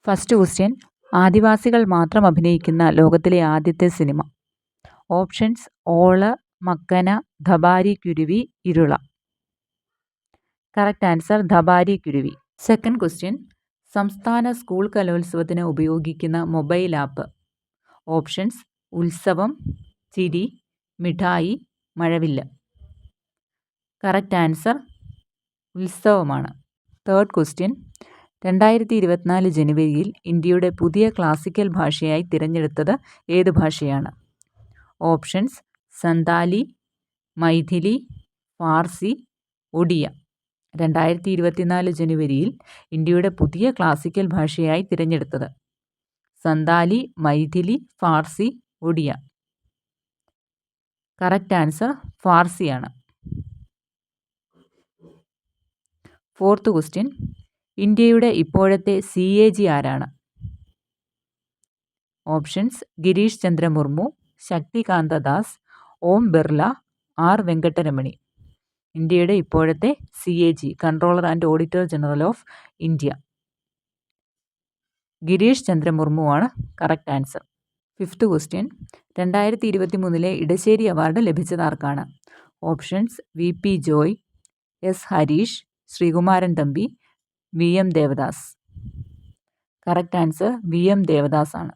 First question, ആദിവാസികൾ മാത്രം അഭിനയിക്കുന്ന ലോകത്തിലെ ആദ്യത്തെ സിനിമ. ഓപ്ഷൻസ്: ഓള്, മക്കന, ധബാരി കുരുവി, ഇരുള. കറക്റ്റ് ആൻസർ ധബാരി കുരുവി. സെക്കൻഡ് ക്വസ്റ്റ്യൻ, സംസ്ഥാന സ്കൂൾ കലോത്സവത്തിന് ഉപയോഗിക്കുന്ന മൊബൈൽ ആപ്പ്. ഓപ്ഷൻസ്: ഉത്സവം, ചിരി, മിഠായി, മഴവില്ല്. കറക്റ്റ് ആൻസർ ഉത്സവമാണ്. തേർഡ് ക്വസ്റ്റ്യൻ, 2024 ജനുവരിയിൽ ഇന്ത്യയുടെ പുതിയ ക്ലാസിക്കൽ ഭാഷയായി തിരഞ്ഞെടുത്തത് ഏത് ഭാഷയാണ്? Options: Santali, Maithili, Farsi, Odia. 2024 ജനുവരിയിൽ ഇന്ത്യയുടെ പുതിയ ക്ലാസിക്കൽ ഭാഷയായി തിരഞ്ഞെടുത്തത് Santali, Maithili, Farsi, Odia. Correct answer ഫാർസിയാണ്. ഫോർത്ത് ക്വസ്റ്റ്യൻ, ഇന്ത്യയുടെ ഇപ്പോഴത്തെ CAG ആരാണ്? Options: Girish Chandra Murmu, Shaktikanta Das, Om Birla, R Venkataramani. ഇന്ത്യയുടെ ഇപ്പോഴത്തെ CAG, controller and auditor general of India, Girish Chandra മുർമുവാണ് correct answer. Fifth question, 2023 Edasseri award ലഭിച്ചത് ആർക്കാണ്? Options: VP Joy, S Harish, Sreekumaran Thampi, VM Devadas. Correct answer VM Devadas ആണ്.